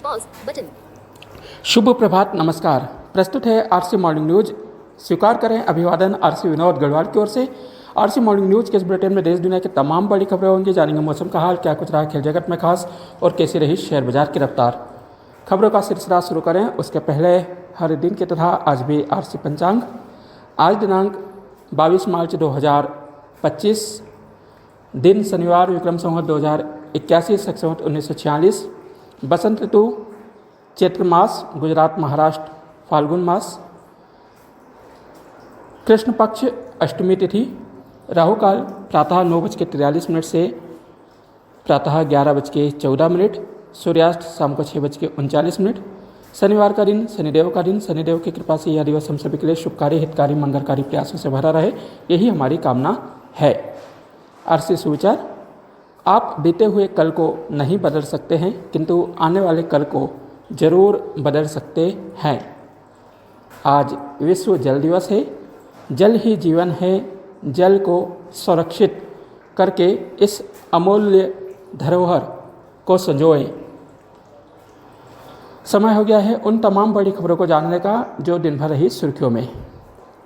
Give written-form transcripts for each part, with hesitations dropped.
Pause button. शुभ प्रभात, नमस्कार। प्रस्तुत है आरसी मॉर्निंग न्यूज। स्वीकार करें अभिवादन आरसी विनोद गढ़वाल की ओर से। आरसी मॉर्निंग न्यूज के इस बुलेटिन में देश दुनिया की तमाम बड़ी खबरें होंगी। जानेंगे मौसम का हाल, क्या कुछ रहा खेल जगत में खास और कैसी रही शेयर बाजार की रफ्तार। खबरों का सिलसिला शुरू करें उसके पहले हर दिन की तरह आज भी आरसी पंचांग। आज दिनांक 22 मार्च 2025, दिन शनिवार, विक्रम संवत 2081, शक संवत 1946, बसंत ऋतु, चैत्र मास, गुजरात महाराष्ट्र फाल्गुन मास, कृष्ण पक्ष, अष्टमी तिथि, राहु काल प्रातः 9:43 से प्रातः 11:14, सूर्यास्त शाम को 6:39। शनिवार का दिन, शनिदेव का दिन। शनिदेव की कृपा से यह दिवस हम सभी के लिए शुभकारी, हितकारी, मंगलकारी प्रयासों से भरा रहे, यही हमारी कामना है। आरसी सुविचार। आप बीते हुए कल को नहीं बदल सकते हैं, किंतु आने वाले कल को जरूर बदल सकते हैं। आज विश्व जल दिवस है। जल ही जीवन है। जल को संरक्षित करके इस अमूल्य धरोहर को संजोएं। समय हो गया है उन तमाम बड़ी खबरों को जानने का जो दिन भर रही सुर्खियों में।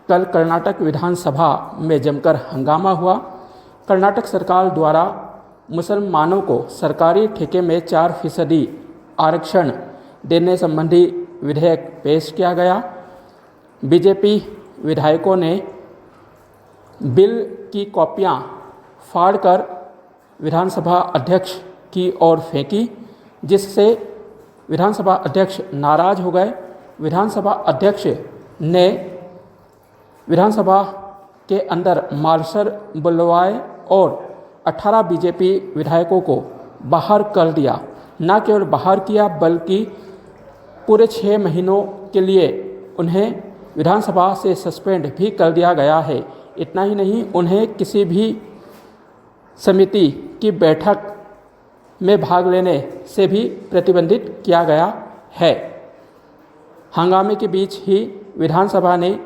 कल कर्नाटक विधानसभा में जमकर हंगामा हुआ। कर्नाटक सरकार द्वारा मुसलमानों को सरकारी ठेके में 4% आरक्षण देने संबंधी विधेयक पेश किया गया। बीजेपी विधायकों ने बिल की कॉपियां फाड़कर विधानसभा अध्यक्ष की ओर फेंकी, जिससे विधानसभा अध्यक्ष नाराज हो गए। विधानसभा अध्यक्ष ने विधानसभा के अंदर मार्शल बुलवाए और 18 बीजेपी विधायकों को बाहर कर दिया। न केवल बाहर किया बल्कि पूरे 6 महीनों के लिए उन्हें विधानसभा से सस्पेंड भी कर दिया गया है। इतना ही नहीं, उन्हें किसी भी समिति की बैठक में भाग लेने से भी प्रतिबंधित किया गया है। हंगामे के बीच ही विधानसभा ने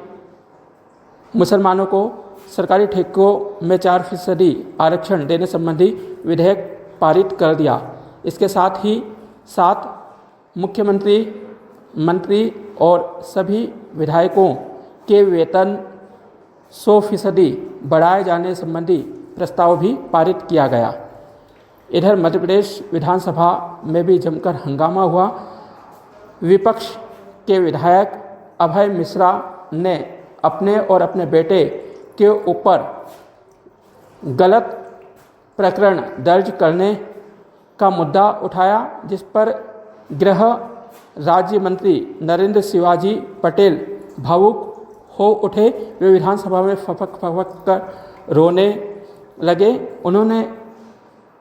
मुसलमानों को सरकारी ठेकों में 4% आरक्षण देने संबंधी विधेयक पारित कर दिया। इसके साथ ही मुख्यमंत्री, मंत्री और सभी विधायकों के वेतन 100% बढ़ाए जाने संबंधी प्रस्ताव भी पारित किया गया। इधर मध्य प्रदेश विधानसभा में भी जमकर हंगामा हुआ। विपक्ष के विधायक अभय मिश्रा ने अपने और अपने बेटे के ऊपर गलत प्रकरण दर्ज करने का मुद्दा उठाया, जिस पर गृह राज्य मंत्री नरेंद्र शिवाजी पटेल भावुक हो उठे। वे विधानसभा में फपक कर रोने लगे। उन्होंने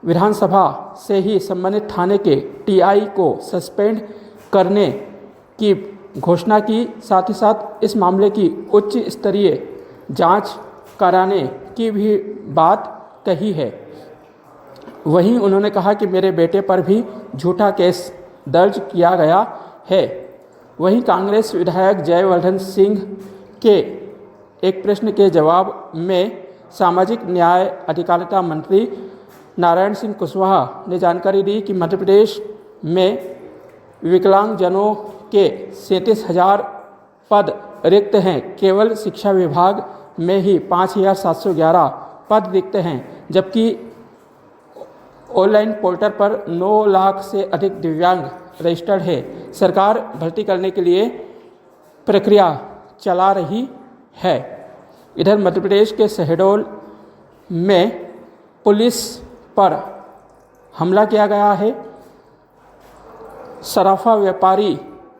विधानसभा से ही संबंधित थाने के टीआई को सस्पेंड करने की घोषणा की। साथ ही साथ इस मामले की उच्च स्तरीय जांच कराने की भी बात कही है। वहीं उन्होंने कहा कि मेरे बेटे पर भी झूठा केस दर्ज किया गया है। वहीं कांग्रेस विधायक जयवर्धन सिंह के एक प्रश्न के जवाब में सामाजिक न्याय अधिकारिता मंत्री नारायण सिंह कुशवाहा ने जानकारी दी कि मध्य प्रदेश में विकलांगजनों के 37,000 पद रिक्त हैं। केवल शिक्षा विभाग में ही 5,711 पद रिक्त हैं, जबकि ऑनलाइन पोर्टल पर 9 लाख से अधिक दिव्यांग रजिस्टर्ड है। सरकार भर्ती करने के लिए प्रक्रिया चला रही है। इधर मध्य प्रदेश के शहडोल में पुलिस पर हमला किया गया है। सराफा व्यापारी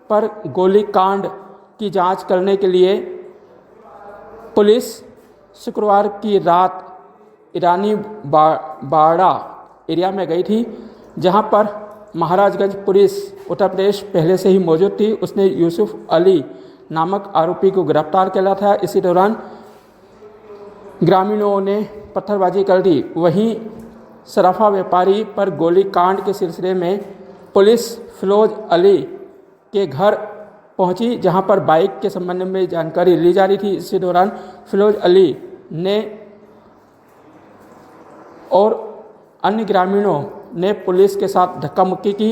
पर गोलीकांड की जांच करने के लिए पुलिस शुक्रवार की रात ईरानी बाड़ा एरिया में गई थी, जहां पर महाराजगंज पुलिस उत्तर प्रदेश पहले से ही मौजूद थी। उसने यूसुफ अली नामक आरोपी को गिरफ्तार किया था। इसी दौरान ग्रामीणों ने पत्थरबाजी कर दी। वहीं सराफा व्यापारी पर गोलीकांड के सिलसिले में पुलिस फिरोज अली के घर पहुंची, जहां पर बाइक के संबंध में जानकारी ली जा रही थी। इसी दौरान फिरोज अली ने और अन्य ग्रामीणों ने पुलिस के साथ धक्का मुक्की की।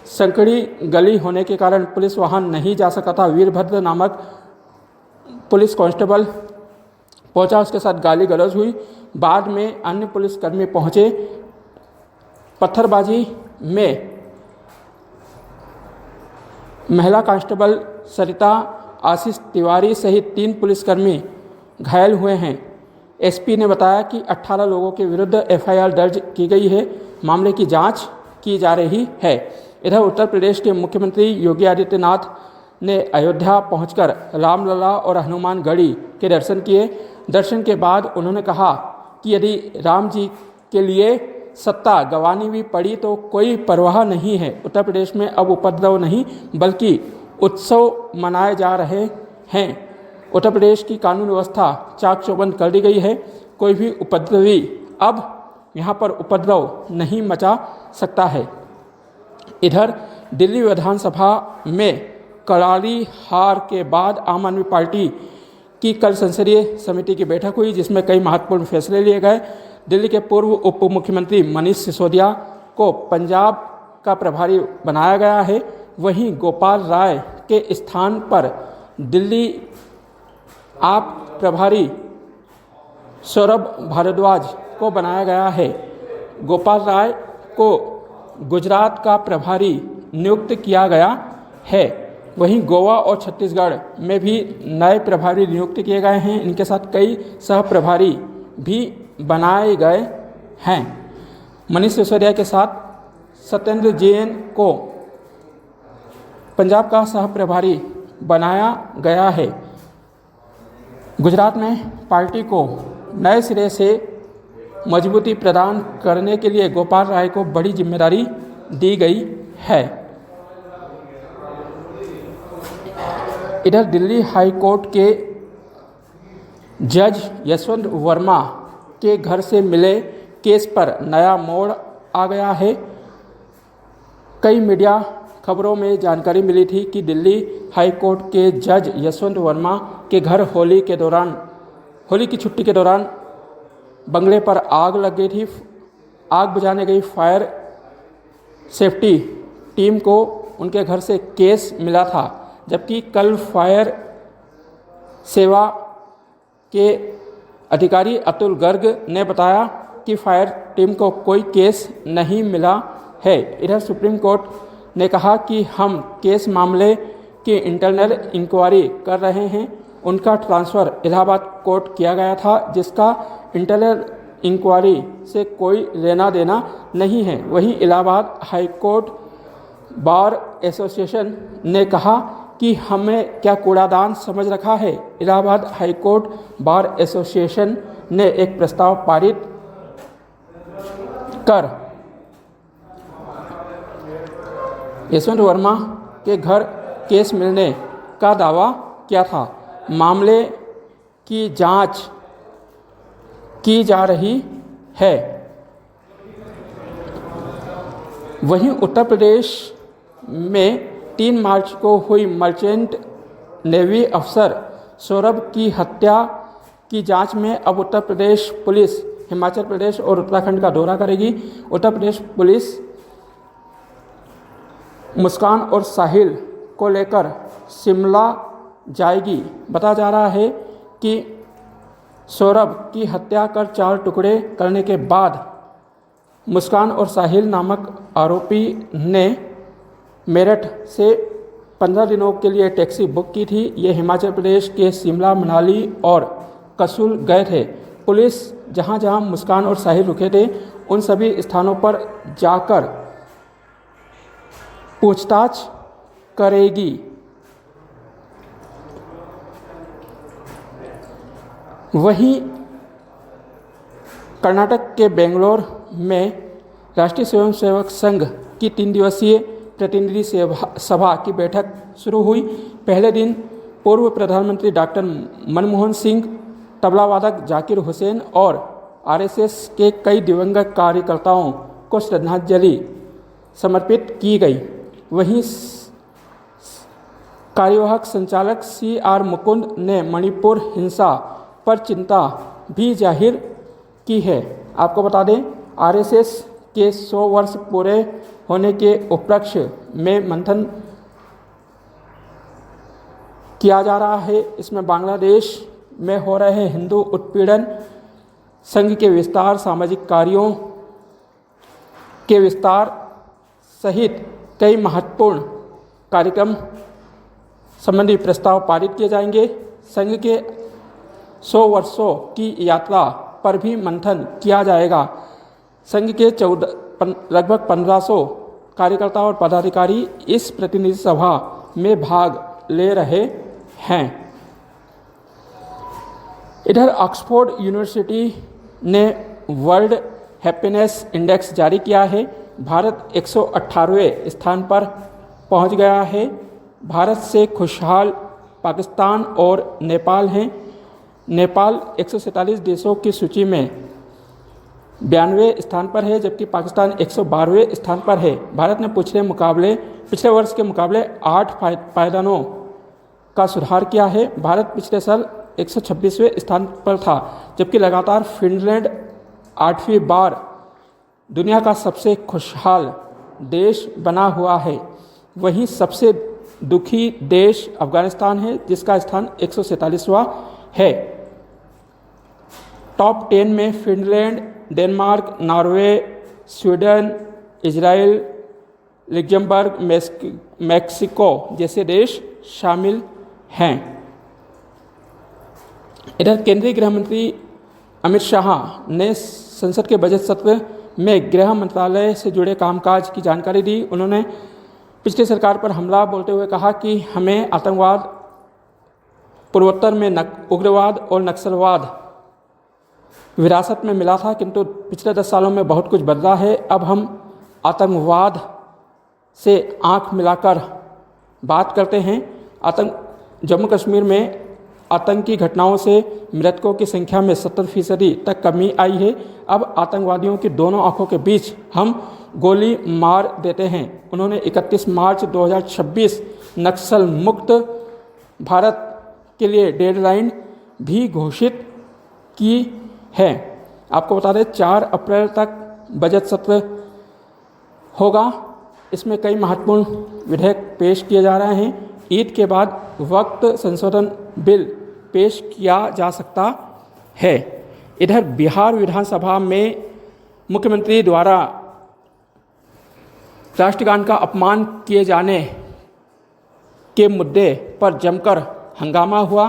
संकड़ी गली होने के कारण पुलिस वाहन नहीं जा सका था। वीरभद्र नामक पुलिस कांस्टेबल पहुंचा, उसके साथ गाली गलौज हुई। बाद में अन्य पुलिसकर्मी पहुंचे। पत्थरबाजी में महिला कांस्टेबल सरिता आशीष तिवारी सहित 3 पुलिसकर्मी घायल हुए हैं। एसपी ने बताया कि 18 लोगों के विरुद्ध एफआईआर दर्ज की गई है। मामले की जांच की जा रही है। इधर उत्तर प्रदेश के मुख्यमंत्री योगी आदित्यनाथ ने अयोध्या पहुंचकर रामलला और हनुमानगढ़ी के दर्शन किए। दर्शन के बाद उन्होंने कहा कि यदि राम जी के लिए सत्ता गंवानी भी पड़ी तो कोई परवाह नहीं है। उत्तर प्रदेश में अब उपद्रव नहीं बल्कि उत्सव मनाए जा रहे हैं। उत्तर प्रदेश की कानून व्यवस्था चाक चौबंद कर दी गई है। कोई भी उपद्रवी अब यहाँ पर उपद्रव नहीं मचा सकता है। इधर दिल्ली विधानसभा में करारी हार के बाद आम आदमी पार्टी की कल संसदीय समिति की बैठक हुई, जिसमें कई महत्वपूर्ण फैसले लिए गए। दिल्ली के पूर्व उप मुख्यमंत्री मनीष सिसोदिया को पंजाब का प्रभारी बनाया गया है। वहीं गोपाल राय के स्थान पर दिल्ली आप प्रभारी सौरभ भारद्वाज को बनाया गया है। गोपाल राय को गुजरात का प्रभारी नियुक्त किया गया है। वहीं गोवा और छत्तीसगढ़ में भी नए प्रभारी नियुक्त किए गए हैं। इनके साथ कई सह प्रभारी भी बनाए गए हैं। मनीष सिसोदिया के साथ सत्येंद्र जैन को पंजाब का सह प्रभारी बनाया गया है। गुजरात में पार्टी को नए सिरे से मजबूती प्रदान करने के लिए गोपाल राय को बड़ी जिम्मेदारी दी गई है। इधर दिल्ली हाई कोर्ट के जज यशवंत वर्मा के घर से मिले केस पर नया मोड़ आ गया है। कई मीडिया खबरों में जानकारी मिली थी कि दिल्ली हाई कोर्ट के जज यशवंत वर्मा के घर होली की छुट्टी के दौरान बंगले पर आग लग गई थी। आग बुझाने गई फायर सेफ्टी टीम को उनके घर से केस मिला था, जबकि कल फायर सेवा के अधिकारी अतुल गर्ग ने बताया कि फायर टीम को कोई केस नहीं मिला है। इधर सुप्रीम कोर्ट ने कहा कि हम केस मामले की इंटरनल इंक्वायरी कर रहे हैं। उनका ट्रांसफ़र इलाहाबाद कोर्ट किया गया था, जिसका इंटरनल इंक्वायरी से कोई लेना देना नहीं है। वहीं Allahabad high court bar association ने कहा कि हमें क्या कूड़ादान समझ रखा है। Allahabad high court bar association ने एक प्रस्ताव पारित कर यशवंत वर्मा के घर केस मिलने का दावा किया था। मामले की जांच की जा रही है। वहीं उत्तर प्रदेश में 3 मार्च को हुई मर्चेंट नेवी अफसर सौरभ की हत्या की जांच में अब उत्तर प्रदेश पुलिस हिमाचल प्रदेश और उत्तराखंड का दौरा करेगी। उत्तर प्रदेश पुलिस मुस्कान और साहिल को लेकर शिमला जाएगी। बताया जा रहा है कि सौरभ की हत्या कर 4 टुकड़े करने के बाद मुस्कान और साहिल नामक आरोपी ने मेरठ से 15 दिनों के लिए टैक्सी बुक की थी। ये हिमाचल प्रदेश के शिमला, मनाली और कसोल गए थे। पुलिस जहां जहां मुस्कान और साहिल रुके थे, उन सभी स्थानों पर जाकर पूछताछ करेगी। वहीं कर्नाटक के बेंगलोर में राष्ट्रीय स्वयंसेवक संघ की 3 दिवसीय प्रतिनिधि सभा की बैठक शुरू हुई। पहले दिन पूर्व प्रधानमंत्री डॉक्टर मनमोहन सिंह, तबला वादक जाकिर हुसैन और आरएसएस के कई दिवंगत कार्यकर्ताओं को श्रद्धांजलि समर्पित की गई। वहीं कार्यवाहक संचालक CR मुकुंद ने मणिपुर हिंसा पर चिंता भी जाहिर की है। आपको बता दें, आरएसएस के 100 वर्ष पूरे होने के उपलक्ष्य में मंथन किया जा रहा है। इसमें बांग्लादेश में हो रहे हिंदू उत्पीड़न, संघ के विस्तार, सामाजिक कार्यों के विस्तार सहित कई महत्वपूर्ण कार्यक्रम संबंधी प्रस्ताव पारित किए जाएंगे। संघ के 100 वर्षों की यात्रा पर भी मंथन किया जाएगा। संघ के लगभग 1500 कार्यकर्ता और पदाधिकारी इस प्रतिनिधि सभा में भाग ले रहे हैं। इधर ऑक्सफोर्ड यूनिवर्सिटी ने वर्ल्ड हैप्पीनेस इंडेक्स जारी किया है। भारत 118वें स्थान पर पहुंच गया है। भारत से खुशहाल पाकिस्तान और नेपाल हैं। नेपाल 147 देशों की सूची में 92वें स्थान पर है, जबकि पाकिस्तान 112वें स्थान पर है। भारत ने पिछले वर्ष के मुकाबले 8 पायदानों का सुधार किया है। भारत पिछले साल 126वें स्थान पर था, जबकि लगातार फिनलैंड 8वीं बार दुनिया का सबसे खुशहाल देश बना हुआ है। वहीं सबसे दुखी देश अफगानिस्तान है, जिसका स्थान 147वां है। टॉप 10 में Finland, Denmark, Norway, Sweden, Israel, Luxembourg, Mexico जैसे देश शामिल हैं। इधर केंद्रीय गृह मंत्री अमित शाह ने संसद के बजट सत्र में गृह मंत्रालय से जुड़े कामकाज की जानकारी दी। उन्होंने पिछली सरकार पर हमला बोलते हुए कहा कि हमें आतंकवाद, पूर्वोत्तर में उग्रवाद और नक्सलवाद विरासत में मिला था, किंतु पिछले 10 सालों में बहुत कुछ बदला है। अब हम आतंकवाद से आंख मिलाकर बात करते हैं। जम्मू कश्मीर में आतंकी घटनाओं से मृतकों की संख्या में 70% तक कमी आई है। अब आतंकवादियों की दोनों आंखों के बीच हम गोली मार देते हैं। उन्होंने 31 मार्च 2026 नक्सल मुक्त भारत के लिए डेडलाइन भी घोषित की है। आपको बता दें 4 अप्रैल तक बजट सत्र होगा। इसमें कई महत्वपूर्ण विधेयक पेश किए जा रहे हैं। ईद के बाद वक्त संशोधन बिल पेश किया जा सकता है। इधर बिहार विधानसभा में मुख्यमंत्री द्वारा राष्ट्रगान का अपमान किए जाने के मुद्दे पर जमकर हंगामा हुआ।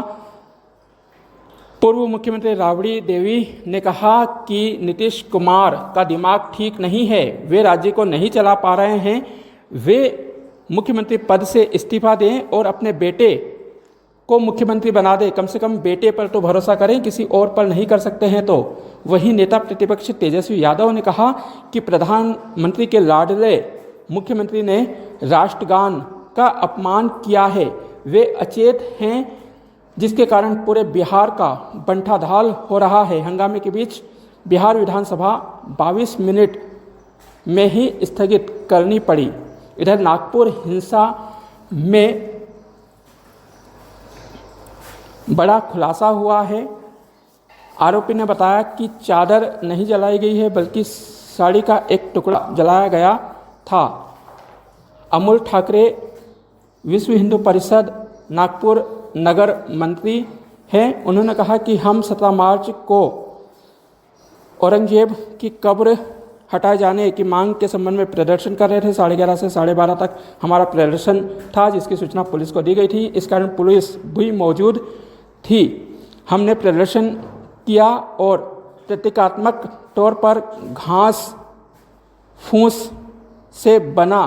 पूर्व मुख्यमंत्री राबड़ी देवी ने कहा कि नीतीश कुमार का दिमाग ठीक नहीं है, वे राज्य को नहीं चला पा रहे हैं, वे मुख्यमंत्री पद से इस्तीफा दें और अपने बेटे को मुख्यमंत्री बना दे। कम से कम बेटे पर तो भरोसा करें, किसी और पर नहीं कर सकते हैं तो। वहीं नेता प्रतिपक्ष तेजस्वी यादव ने कहा कि प्रधानमंत्री के लाडले मुख्यमंत्री ने राष्ट्रगान का अपमान किया है, वे अचेत हैं, जिसके कारण पूरे बिहार का बंटाढाल हो रहा है। हंगामे के बीच बिहार विधानसभा 22 मिनट में ही स्थगित करनी पड़ी। इधर नागपुर हिंसा में बड़ा खुलासा हुआ है। आरोपी ने बताया कि चादर नहीं जलाई गई है, बल्कि साड़ी का एक टुकड़ा जलाया गया था। अमोल ठाकरे विश्व हिंदू परिषद नागपुर नगर मंत्री हैं। उन्होंने कहा कि हम 17 मार्च को औरंगजेब की कब्र हटाए जाने की मांग के संबंध में प्रदर्शन कर रहे थे। 11:30 से 12:30 तक हमारा प्रदर्शन था, जिसकी सूचना पुलिस को दी गई थी। इस कारण पुलिस भी मौजूद थी। हमने प्रदर्शन किया और प्रतीकात्मक तौर पर घास फूस से बना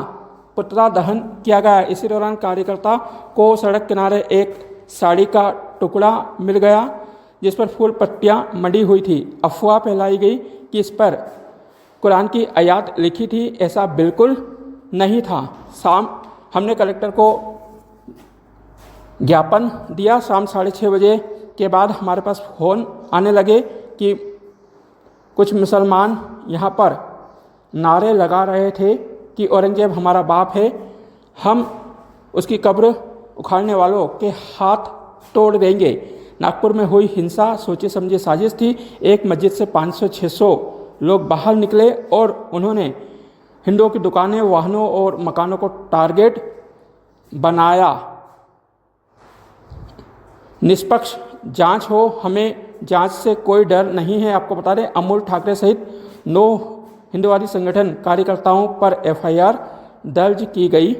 पुतला दहन किया गया। इसी दौरान कार्यकर्ता को सड़क किनारे एक साड़ी का टुकड़ा मिल गया, जिस पर फूल पत्तियां मंडी हुई थी। अफवाह फैलाई गई कि इस पर कुरान की आयत लिखी थी, ऐसा बिल्कुल नहीं था। हमने कलेक्टर को ज्ञापन दिया। शाम 6:30 बजे के बाद हमारे पास फ़ोन आने लगे कि कुछ मुसलमान यहाँ पर नारे लगा रहे थे कि औरंगजेब हमारा बाप है, हम उसकी कब्र उखाड़ने वालों के हाथ तोड़ देंगे। नागपुर में हुई हिंसा सोचे समझे साजिश थी। एक मस्जिद से 500-600 लोग बाहर निकले और उन्होंने हिंदुओं की दुकानें, वाहनों और मकानों को टारगेट बनाया। निष्पक्ष जांच हो, हमें जांच से कोई डर नहीं है। आपको बता दें, अमोल ठाकरे सहित 9 हिंदुवादी संगठन कार्यकर्ताओं पर एफआईआर दर्ज की गई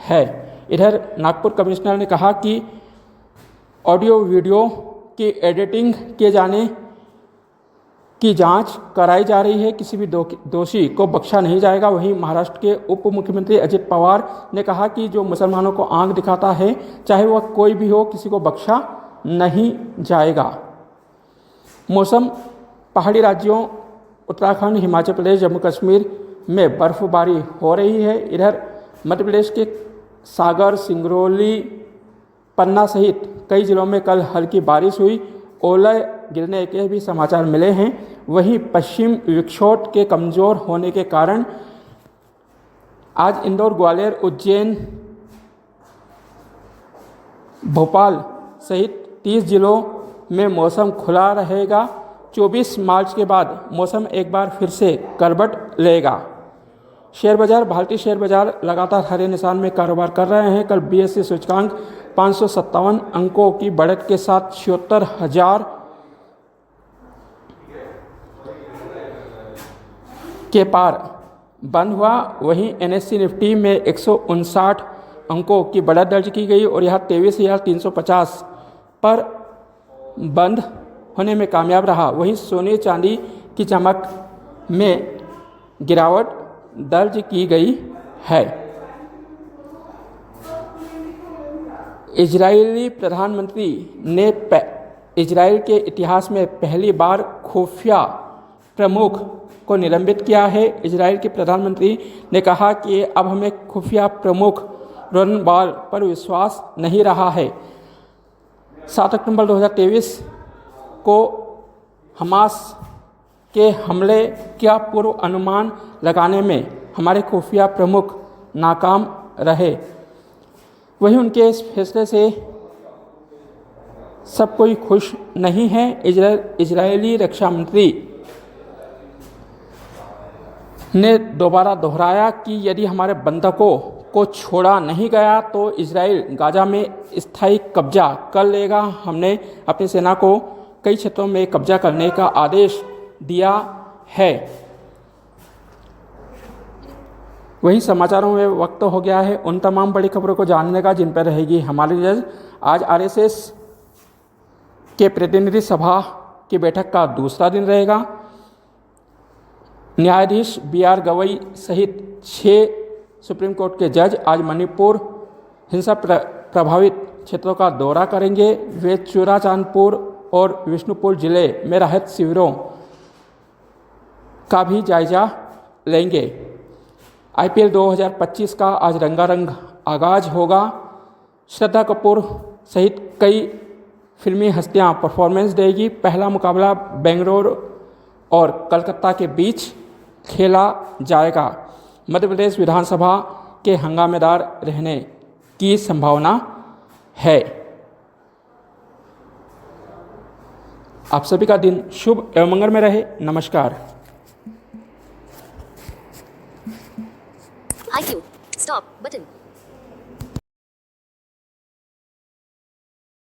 है। इधर नागपुर कमिश्नर ने कहा कि ऑडियो वीडियो की एडिटिंग किए जाने की जांच कराई जा रही है, किसी भी दोषी को बख्शा नहीं जाएगा। वहीं महाराष्ट्र के उप मुख्यमंत्री अजित पवार ने कहा कि जो मुसलमानों को आंख दिखाता है, चाहे वह कोई भी हो, किसी को बख्शा नहीं जाएगा। मौसम, पहाड़ी राज्यों उत्तराखंड, हिमाचल प्रदेश, जम्मू कश्मीर में बर्फबारी हो रही है। इधर मध्य प्रदेश के सागर, सिंगरौली, पन्ना सहित कई जिलों में कल हल्की बारिश हुई। ओले गिरने के भी समाचार मिले हैं। वहीं पश्चिम विक्षोभ के कमज़ोर होने के कारण आज इंदौर, ग्वालियर, उज्जैन, भोपाल सहित 30 जिलों में मौसम खुला रहेगा। 24 मार्च के बाद मौसम एक बार फिर से करवट लेगा। शेयर बाजार, भारतीय शेयर बाजार लगातार हरे निशान में कारोबार कर रहे हैं। कल बीएसई सूचकांक 557 अंकों की बढ़त के साथ 76,000 के पार बंद हुआ। वहीं एनएससी निफ्टी में 159 अंकों की बढ़त दर्ज की गई और यह 23,350 पर बंद होने में कामयाब रहा। वहीं सोने चांदी की चमक में गिरावट दर्ज की गई है। इजरायली प्रधानमंत्री ने इजरायल के इतिहास में पहली बार खुफिया प्रमुख को निलंबित किया है। इजरायल के प्रधानमंत्री ने कहा कि अब हमें खुफिया प्रमुख रोन बार पर विश्वास नहीं रहा है। 7 अक्टूबर 2023 को हमास के हमले का पूर्व अनुमान लगाने में हमारे खुफिया प्रमुख नाकाम रहे। वहीं उनके इस फैसले से सब कोई खुश नहीं है। इजरायली रक्षा मंत्री ने दोबारा दोहराया कि यदि हमारे बंधकों को छोड़ा नहीं गया तो इजराइल गाजा में स्थायी कब्जा कर लेगा। हमने अपनी सेना को कई क्षेत्रों में कब्जा करने का आदेश दिया है। वहीं समाचारों में वक्त हो गया है उन तमाम बड़ी खबरों को जानने का जिन पर रहेगी हमारी नज़र। आज आरएसएस के प्रतिनिधि सभा की बैठक का दूसरा दिन रहेगा। न्यायाधीश बीआर गवई सहित 6 सुप्रीम कोर्ट के जज आज मणिपुर हिंसा प्रभावित क्षेत्रों का दौरा करेंगे। वे चूराचांदपुर और विष्णुपुर जिले में राहत शिविरों का भी जायजा लेंगे। आईपीएल 2025 का आज रंगारंग आगाज होगा। श्रद्धा कपूर सहित कई फिल्मी हस्तियां परफॉर्मेंस देगी। पहला मुकाबला बेंगलुरु और कलकत्ता के बीच खेला जाएगा। मध्य प्रदेश विधानसभा के हंगामेदार रहने की संभावना है। आप सभी का दिन शुभ एवं मंगलमय रहे। नमस्कार। IQ, stop button.